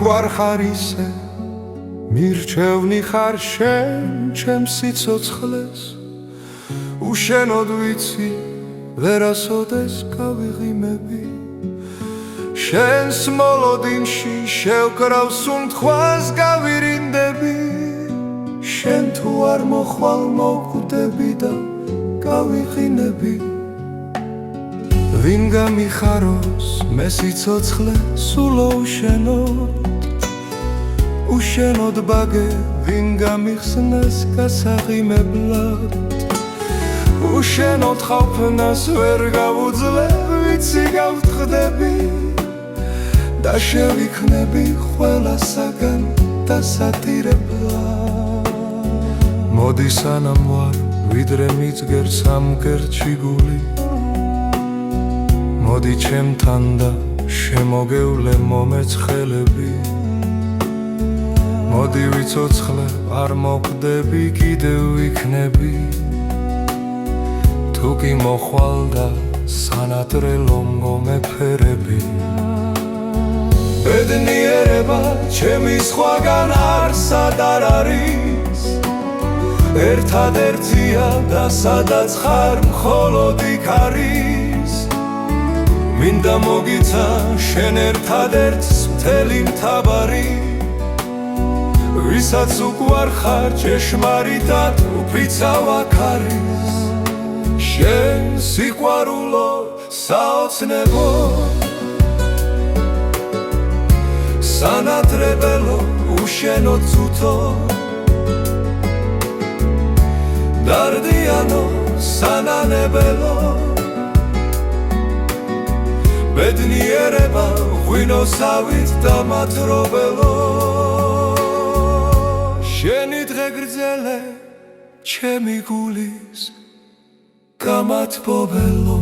მიგვარხარ ისე მირჩევნი ხარ შენ ჩემს სიცოცხლეს უშენოდ ვიცი ვერასოდეს გავიღიმები შენს მოლოდინში შევკრავ სუნთხვას გავირინდები შენ თუ არ მოხვალ მოკვდები და გავიყინები ვინ გამიხაროს მე სიცოცხლე სულო უშენოდ ბაგე ვინ გამიხსნას გასაღიმებლად უშენოდ ხალფნას ვერ გავუძლე ვიცი გავთხრდები და შევიქნები ყველასაგან დასატირებლად მოდი სანამ ვარ ვიდრე მიძგერ სამკერჩი გული მოდი ჩემთან და შემოგევლე მომეცხელები მოდი ვიცოცხლე არ მოკვდები კიდევ ვიქნები თუ კი მოხვალ და სანატრელო მომეფერები ბედნიერება ჩემი სხვაგან არსად არ არის ერთადერთია და სადაც ხარ მხოლოდ იქ არის მინდა მოგიცა შენ ერთადერთს მთელი მთავარი ვისაც უყვარ ხარ ჭეშმარიტად უფიცავ აქ არის შენ სიყვარულო საოცნებო სანადრებელო უშენო ცუთო დარდიანო სანანებელო ბედნიერება ღვინოსავით დამათრობელო შენი დღე გრძელე ჩემი გულის გამათბობელო